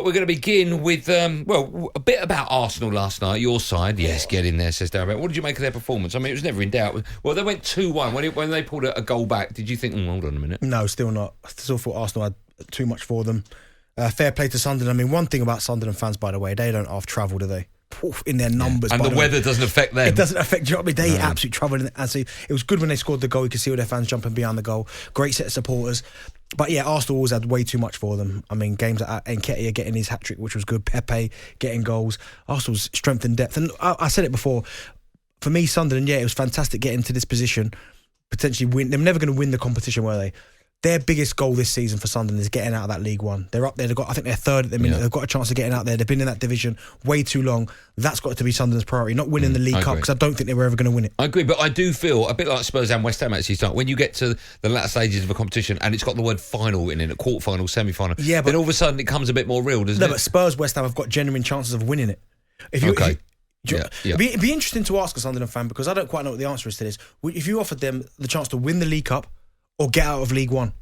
we're going to begin with, a bit about Arsenal last night. Your side, yes, get in there, says Darren Bent. What did you make of their performance? I mean, it was never in doubt. Well, they went 2-1. When they pulled a goal back, did you think, hold on a minute? No, still not. I still thought Arsenal had too much for them. Fair play to Sunderland. I mean, one thing about Sunderland fans, by the way, they don't half travel, do they? In their numbers. And the weather doesn't affect them. It doesn't affect you. I mean, they absolutely travelled. And so it was good when they scored the goal. You could see all their fans jumping behind the goal. Great set of supporters. But yeah, Arsenal always had way too much for them. I mean, games like Nketiah getting his hat-trick, which was good. Pepe getting goals. Arsenal's strength and depth. And I said it before, for me, Sunderland, it was fantastic getting to this position. Potentially win. They're never going to win the competition, were they? Their biggest goal this season for Sunderland is getting out of that League One. They're up there. I think they're third at the minute. Yeah. They've got a chance of getting out there. They've been in that division way too long. That's got to be Sunderland's priority, not winning the League Cup, because I don't think they were ever going to win it. I agree, but I do feel a bit like Spurs and West Ham actually start. When you get to the latter stages of a competition and it's got the word final in it, a quarter-final, semi-final, then all of a sudden it comes a bit more real, doesn't it? No, but Spurs, West Ham have got genuine chances of winning it. It'd be interesting to ask a Sunderland fan, because I don't quite know what the answer is to this. If you offered them the chance to win the League Cup or get out of League One,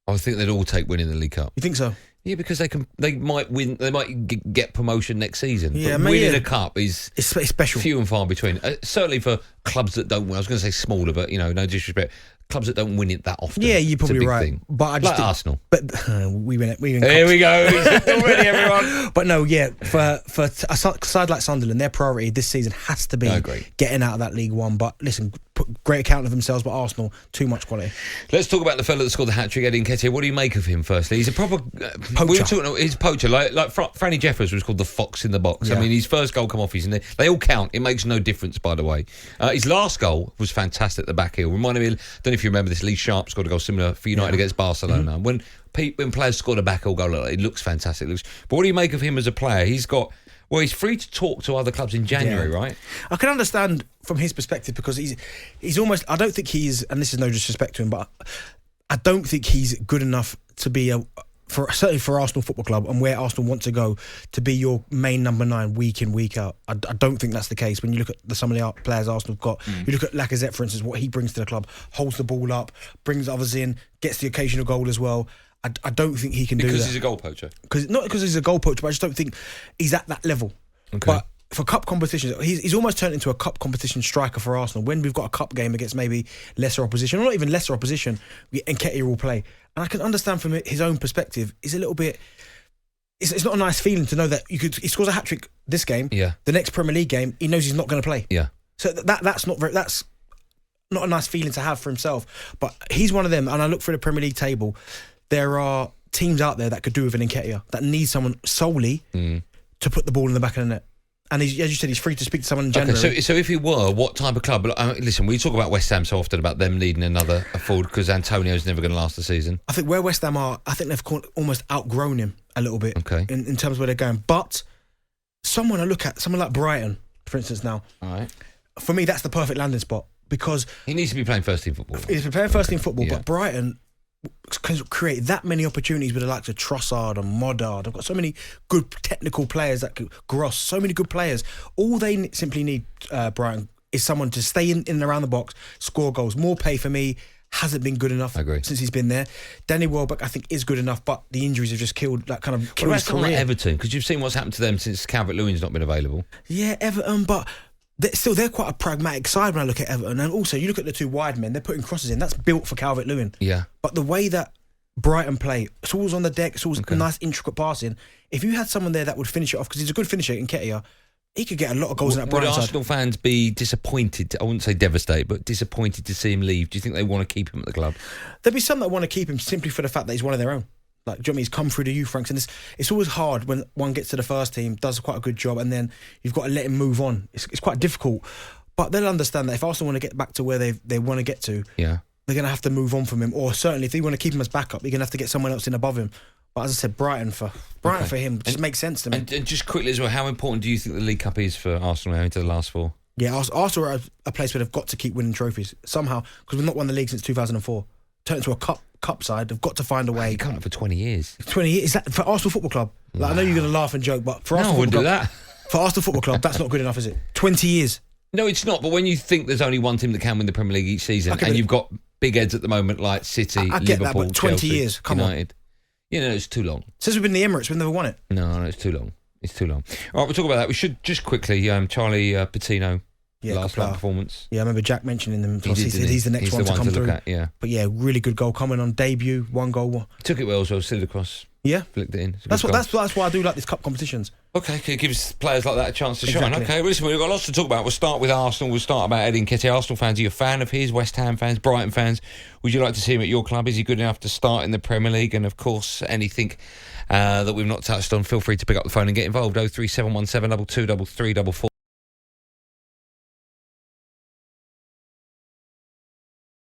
I think they'd all take winning the League Cup. You think so? Yeah, because they might win. They might get promotion next season. Yeah, but winning a cup is it's special. Few and far between. Certainly for clubs that don't win. I was going to say smaller, but no disrespect. Clubs that don't win it that often. Yeah, you're probably right. Thing. But I just like Arsenal. But we win it. Here we go. Already, everyone. But no, for a side like Sunderland, their priority this season has to be getting out of that League One. But listen, put great account of themselves, but Arsenal, too much quality. Let's talk about the fella that scored the hat-trick, Eddie Nketiah. What do you make of him, firstly? He's a proper poacher. He's a poacher. Like Franny Jeffers was called the fox in the box. Yeah. I mean, his first goal come off, he's in there. They all count. It makes no difference, by the way. His last goal was fantastic at the back heel. Reminded me, I don't know if you remember this, Lee Sharp scored a goal similar for United against Barcelona. Mm-hmm. When players scored a back heel goal, it looks fantastic. But what do you make of him as a player? He's free to talk to other clubs in January, right? I can understand from his perspective, because he's almost, I don't think he's, and this is no disrespect to him, but I don't think he's good enough to be certainly for Arsenal Football Club and where Arsenal want to go, to be your main number 9 week in, week out. I don't think that's the case. When you look at some of the players Arsenal have got, you look at Lacazette, for instance, what he brings to the club, holds the ball up, brings others in, gets the occasional goal as well. I don't think he can do that. Because he's a goal poacher? Not because he's a goal poacher, but I just don't think he's at that level. Okay. But for cup competitions, he's almost turned into a cup competition striker for Arsenal. When we've got a cup game against maybe lesser opposition, or not even lesser opposition, Nketiah will play. And I can understand from his own perspective, it's a little bit... It's not a nice feeling to know that he scores a hat-trick this game, the next Premier League game, he knows he's not going to play. Yeah. So that's not a nice feeling to have for himself. But he's one of them, and I look through the Premier League table, there are teams out there that could do with an Nketiah, that need someone solely to put the ball in the back of the net. And as you said, he's free to speak to someone in January. Okay, so if he were, what type of club? Listen, we talk about West Ham so often about them needing another forward because Antonio's never going to last the season. I think where West Ham are, I think they've almost outgrown him a little bit in terms of where they're going. But someone like Brighton, for instance, now. All right. For me, that's the perfect landing spot, because he needs to be playing first team football. He's playing first team football, but Brighton can create that many opportunities with the likes of Trossard and Modard. They've got so many good technical players Gross, so many good players. All they simply need, Brighton, is someone to stay in and around the box, score goals. More pay for me hasn't been good enough since he's been there. Danny Welbeck, I think, is good enough, but the injuries have just killed his career. What about someone like Everton? Because you've seen what's happened to them since Calvert-Lewin's not been available. Yeah, Everton, but they're quite a pragmatic side when I look at Everton. And also, you look at the two wide men, they're putting crosses in. That's built for Calvert-Lewin. Yeah. But the way that Brighton play, it's always on the deck, it's always nice, intricate passing. If you had someone there that would finish it off, because he's a good finisher, Nketiah, he could get a lot of goals in that Brighton side. Would Arsenal fans be disappointed, I wouldn't say devastated, but disappointed to see him leave? Do you think they want to keep him at the club? There'd be some that want to keep him simply for the fact that he's one of their own. Like, do you know what I mean? He's come through the youth ranks, and it's always hard when one gets to the first team, does quite a good job, and then you've got to let him move on. It's quite difficult. But they'll understand that if Arsenal want to get back to where they want to get to, they're going to have to move on from him. Or certainly, if they want to keep him as backup, you're going to have to get someone else in above him. But as I said, Brighton for him just makes sense to me. And just quickly as well, how important do you think the League Cup is for Arsenal now into the last 4? Yeah, Arsenal are a place where they've got to keep winning trophies somehow, because we've not won the league since 2004. Turned into a cup side, they've got to find a way. You can't for 20 years. 20 years? Is that for Arsenal Football Club? Like, I know you're going to laugh and joke, but for Arsenal I wouldn't Football do Club, that. For Arsenal Football Club, that's not good enough, is it? 20 years. No, it's not. But when you think there's only one team that can win the Premier League each season, and you've got big heads at the moment like City, I get Liverpool, that, but 20 Chelsea, years, come United. You know, it's too long. Since we've been in the Emirates, we've never won it. No, it's too long. It's too long. All right, we'll talk about that. We should just quickly, Charlie Patino, last night performance. Yeah, I remember Jack mentioning him. He said he's the next one to come through. Look at, yeah. But yeah, really good goal coming on debut, 1 goal. Took it well as well, slid across. Yeah, flicked it in. That's why I do like these cup competitions. Okay, it gives players like that a chance to shine. Exactly. Okay, well, listen, we've got lots to talk about. We'll start with Arsenal. We'll start about Eddie Nketiah. Arsenal fans, are you a fan of his? West Ham fans, Brighton fans? Would you like to see him at your club? Is he good enough to start in the Premier League? And of course, anything that we've not touched on, feel free to pick up the phone and get involved. 03717 223344.